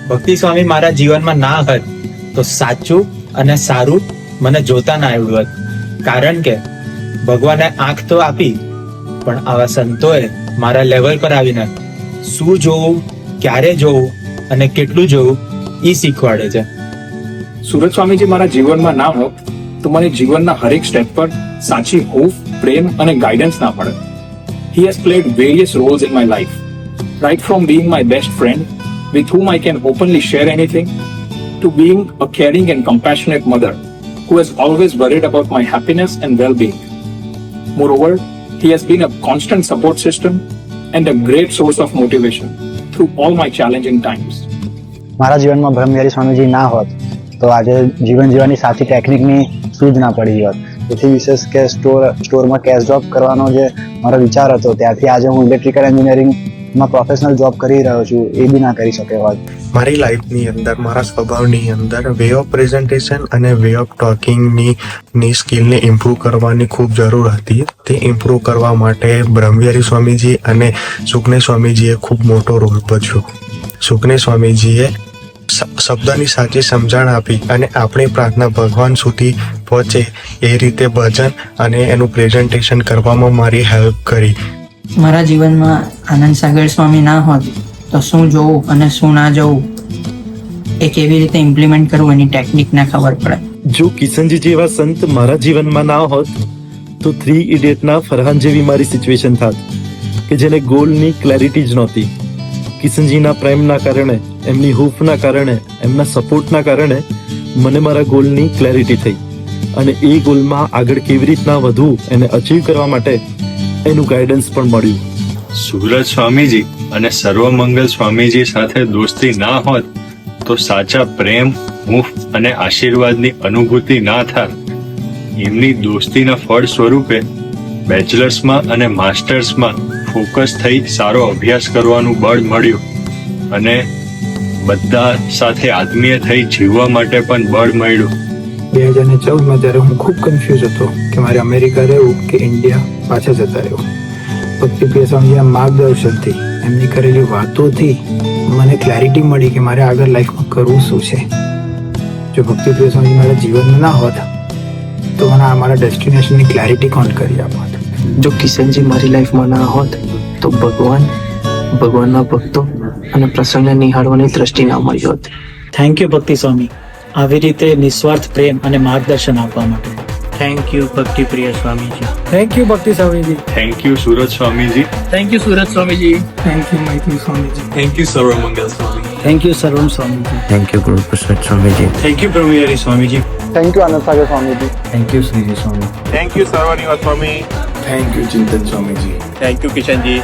ભક્તિ સ્વામી મારા જીવનમાં ના હોત તો સાચું અને સારું મને જોતા ના આવડ્યું હોત. કારણ કે ભગવાને આંખ તો આપી, પણ આવા સંતોએ મારા લેવલ પર આવીને શું જોવું, ક્યારે જોવું અને કેટલું જોવું એ શીખવાડે છે. સુરત સ્વામીજી મારા જીવનમાં ના હોત તો મને જીવનના હરેક સ્ટેપ પર સાચી હૂફ, પ્રેમ અને ગાઈડન્સ ના મળે. He has played various roles in my life, right from being my best friend with whom I can openly share anything, to being a caring and compassionate mother who has always worried about my happiness and well-being. Moreover, he has been a constant support system and a great source of motivation through all my challenging times. મારા જીવનમાં બ્રહ્મવિહારી સ્વામીજી ના હોત તો આજે જીવન જીવવાની સાચી ટેકનિકની સૂઝ ના પડી હોત. એથી વિશેષ કે સ્ટોરમાં કેશ જોબ કરવાનો જે મારો વિચાર હતો, ત્યાંથી આજે હું ઇલેક્ટ્રિકલ એન્જિનિયરિંગમાં પ્રોફેશનલ જોબ કરી રહ્યો છું, એ બી ના કરી શક્યો હોત. મારી લાઈફની અંદર, મારા સ્વભાવની અંદર વે ઓફ પ્રેઝન્ટેશન અને વે ઓફ ટોકિંગની સ્કિલને ઇમ્પ્રૂવ કરવાની ખૂબ જરૂર હતી. તે ઇમ્પ્રૂવ કરવા માટે બ્રહ્મવિહારી સ્વામીજી અને સુખને સ્વામીજીએ ખૂબ મોટો રોલ ભજવ્યો. સુખને સ્વામીજીએ શબ્દની સાચી સમજણ આપી અને આપણી પ્રાર્થના ભગવાન સુધી પહોંચે એ રીતે ભજન અને એનું પ્રેઝન્ટેશન કરવામાં મારી હેલ્પ કરી. મારા જીવનમાં આનંદ સાગર સ્વામી ના હોત તો શું જોવું અને શું ના જોવું એ કેવી રીતે ઇમ્પ્લિમેન્ટ કરવું એની ટેકનિક ના ખબર પડે. જો કિશનજી જેવા સંત મારા જીવનમાં ના હોત તો 3 ઇડિયટના ફરહાન જેવી મારી સિચ્યુએશન થાત કે જેને ગોલની ક્લેરિટી જ નહોતી. કિશનજીના પ્રેમના કારણે, એમની હૂફના કારણે, એમના સપોર્ટના કારણે મને મારા ગોલની ક્લેરિટી થઈ અને એ ગોલમાં આગળ કેવી રીતના વધવું એને અચીવ કરવા માટે એનું ગાઈડન્સ પણ મળ્યું. સુરત સ્વામીજી અને સર્વમંગલ સ્વામીજી સાથે દોસ્તી ના હોત તો સાચા પ્રેમ, હૂફ અને આશીર્વાદની અનુભૂતિ ના થાત. એમની દોસ્તીના ફળ સ્વરૂપે બેચલર્સમાં અને માસ્ટર્સમાં ફોકસ થઈ સારો અભ્યાસ કરવાનું બળ મળ્યું અને બધા સાથે આત્મીય થઈ જીવવા માટે પણ બળ મળ્યું. 2014માં જ્યારે હું ખૂબ કન્ફ્યુઝ હતો કે મારે અમેરિકા રહેવું કે ઇન્ડિયા પાછા જતા રહેવું, ભક્તિપ્રિય સ્વામીજીના માર્ગદર્શનથી, એમની કરેલી વાતોથી મને ક્લેરિટી મળી કે મારે આગળ લાઈફમાં કરવું શું છે. જો ભક્તિપ્રિય સ્વામીજી મારા જીવનમાં ના હોત તો મને મારા ડેસ્ટિનેશનની ક્લેરિટી કોણ કરી આપત. જો કિશનજી મારી લાઈફમાં ના હોત તો ભગવાનના ભક્તો અને પ્રસંગને નિહાળવાની દ્રષ્ટિ ના મળી હોત. થેન્ક યુ ભક્તિ સ્વામી, આવી રીતે નિસ્વાર્થ પ્રેમ અને માર્ગદર્શન આપવા માટે. થેન્ક યુ ભક્તિ પ્રિય Swamiji. Thank you Bhakti Swamiji. Thank you Surat Swamiji. Thank you Surat Swamiji. Thank you Maitri Swamiji. Thank you Sarvamangal Swami. Thank you Sarvam Swamiji. Thank you Guruprasad Swamiji. Thank you Brahmavihari Swamiji. Thank you Anand Sagar Swamiji. Thank you Shriji Swami. Thank you Sarvanivas Swami. Thank you Chintan Swamiji. Thank you કિશનજી.